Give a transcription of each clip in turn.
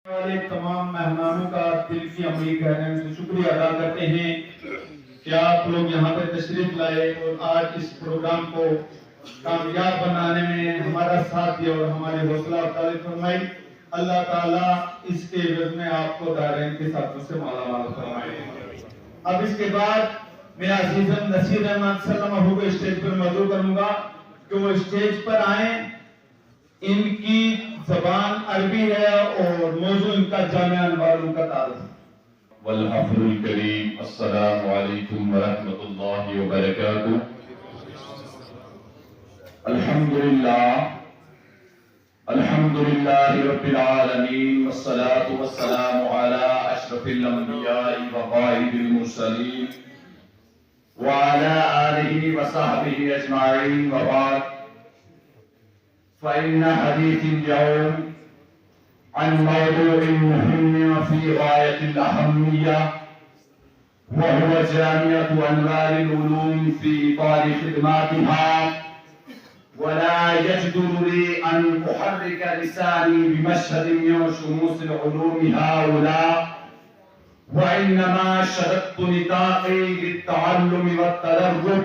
वाले तमाम मेहमानों का दिल की अमली कहने से शुक्रिया अदा करते हैं कि आप लोग यहाँ पे तशरीफ लाए और आज इस प्रोग्राम को कामयाब बनाने में हमारा साथ दिया और हमारे हौसला अफजाई फरमाई। अल्लाह ताला इसके एवज में आपको दारैन के साथों से मालामाल फरमाए। अब इसके बाद मैं अजीजन नसीर अहमद सल्लल्लाहु को स्टेज पर मौजूद करूंगा कि वो स्टेज पर आए। इनकी ज़बान अरबी है और मौजू इनका जामिया अनवार उनका तारुफ। वल हफ़्ज़ुल करीम अस्सलामु अलैकुम व रहमतुल्लाहि व बरकातुहू। अल्हम्दुलिल्लाहि रब्बिल आलमीन वस्सलातु वस्सलामु अला अशरफिल अंबिया'i व क़ाइदिल मुरसलीन व अला आलिहि व सहबिहि अजमाइन व बाद। फ़इन्न हदीसिल यौम अन मौदूइन मुहिम्मिन फ़ी गायतिल अहम्मिय्या व हुवा जामिअतु अनवारिल उलूम फ़ी इतारि ख़िदमातिहा वला यजदुरु ली अन उहर्रिक लिसानी बिमशहदिन मिन शुमूसिल उलूम हाउला व इन्नमा शददतु निताक़ी लित्तअल्लुम वत्तदर्रुब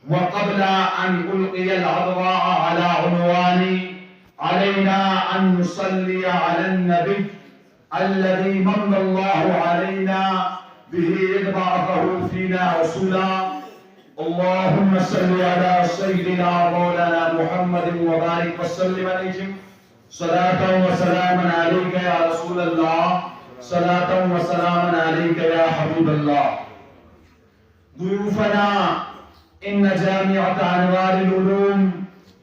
व क़ब्ल अन उल्क़ियल अदवाअ अला उन्वानी अलैना अन नुसल्ली अलन नबी अल्लज़ी मन्नल्लाहु अलैना बिही इज़ बअसहु फ़ीना रसूला। अल्लाहुम्मा सल्लि अला सय्यिदिना मौलाना मुहम्मदिन व बारिक व सल्लिम अलैहि सलातन व सलामन अलैका या रसूलल्लाह सलातन व सलामन अलैका या हबीबल्लाह। दुयूफना इन जामिअत अनवारिल उलूम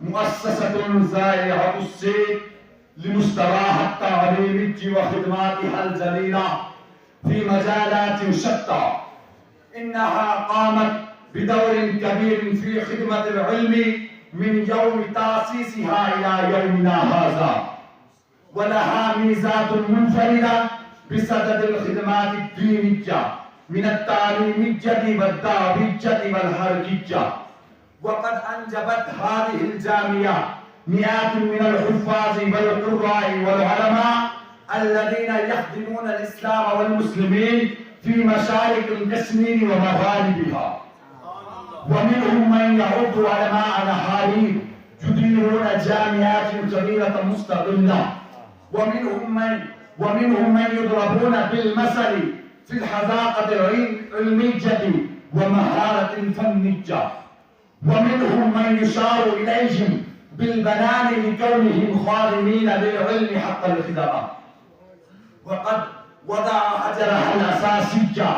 मुअस्ससतुन ज़ाइअतुस सैद लिमुस्तबाहत तालीमिय्य व खिदमातिहल जलीला फी मजालातिन शत्ता। इन्नहा क़ामत बिदौरिन कबीरिन फी खिदमतिल इल्मी मिन यौम तासीसिहा इला यौमिना हाज़ा व लहा मीज़ातुन मुनफरिदा बिसददिल खिदमातिद दीनिय्या मिनत तालीमिय्यति वद्दाविय्यति वल हरकिय्या। वक़द अंजबत हादिहिल जामिया मिआतुन मिनल हुफ़्फ़ाज़ि वल क़ुर्रा'i वल उलमा अल्लज़ीना यख़दिमून अल इस्लाम वल मुस्लिमीन फी मशारिक़िल कश्मीर व मग़ारिबिहा व मिनहुम मन यउद्दु उलमाअ हारीर युदीरून जामिआतिन कबीरतन मुस्तक़िल्ला व मिनहुम मन युदरबून बिल मसली फिल हज़ाक़तिल इल्मिय्यति व महारतिल फ़न्निय्या व मिनहुम मन युशारु इलैहिम बिल बनानि लिकौनिहिम ख़ादिमीन लिल इल्मि हक़्क़ल ख़िदमा। वक़द वदअ अजरहल असासिय्या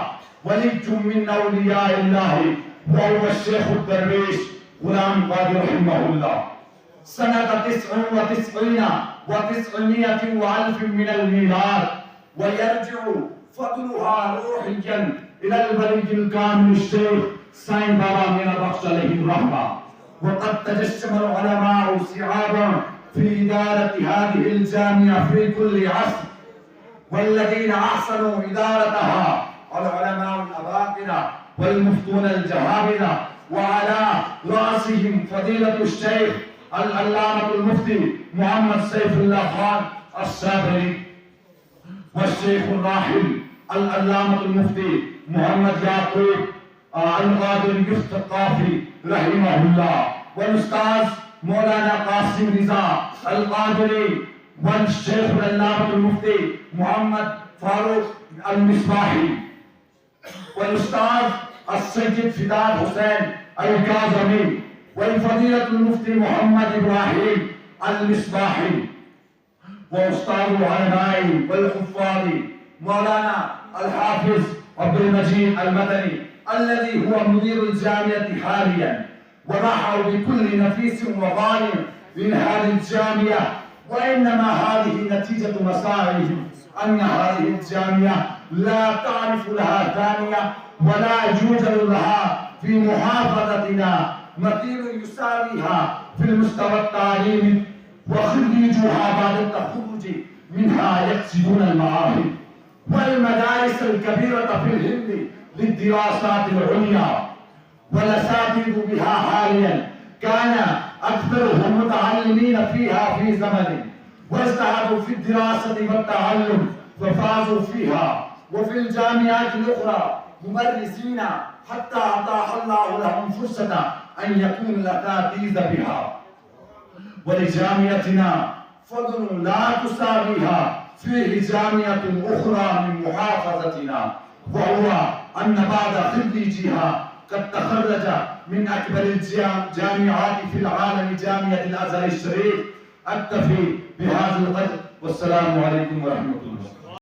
वलिय्युम मिन औलियाइल्लाहि व हुवा शेख़ुद दरवेश गुलाम क़ादिर रहमहुल्लाह। सनत 99 व 900 व अल्फ मिनल मीलाद व यरजिउ फ़ज़लुहा रूहिय्यन इलल वलिय्यिल कामिल शेख़ साईं बाबा मीरा बख्श अलैहि रहमा। वक़द तजस्समल उलमाउ सिआबन फी इदारति हादिहिल जामिया फी कुल्लि अस्र वल्लज़ीना अहसनु इदारतहा अल उलमाउल अबाक़िरा वल मुफ्तून अल जहाबिरा व अला रासिहिम फ़दीलतुश शेख़ अल अल्लामतुल मुफ्ती मोहम्मद सैफुल्लाह खान अस्साबरी व शेख़ुर राहिल अल अल्लामतुल मुफ्ती मोहम्मद याक़ूब अल क़ादिर युस्तक़ाफ़ी रहमहुल्लाह वल उस्ताज़ मौलाना क़ासिम रिज़ा अल क़ादिरी वल शेख़ुल अल्लामतुल मुफ्ती मोहम्मद फ़ारूक अल मिसबाही वल उस्ताज़ अस्सय्यिद फ़िदाद हुसैन अल काज़मी वल फ़दीलतुल मुफ्ती मोहम्मद इब्राहीम अल मिसबाही व उस्ताज़ुल उलमाई वल हुफ़्फ़ाज़ मौलाना अल हाफ़िज़ अब्दुल मजीद अल मदनी الذي هو مدير الجامعة حاليا ورحب بكل نفيس وغالٍ من هذه الجامعة وإنما هذه نتيجة مساعيهم أن هذه الجامعة لا تعرف لها ثانية ولا يوجد لها في محافظتنا مثيل يساويها في المستوى التعليمي وخريجوها بعد التخرج منها يقصدون المعاهد والمدارس الكبيرة في الهند للدراسات العليا والأساتذة بها حاليا كان أكثرهم متعلمين فيها في زمن واجتهدوا في الدراسة والتعلم ففازوا فيها، وفي الجامعات الأخرى ممرسين حتى أتاح الله لهم فرصة أن يكونوا الأساتذة بها. ولجامعتنا فضل لا تساويها فيه جامعة أخرى من محافظتنا، وهو أن بعض خريجيها قد تخرج من أكبر الجامعات في العالم جامعة الأزهر الشريف. أكتفي بهذا القدر، والسلام عليكم ورحمة الله.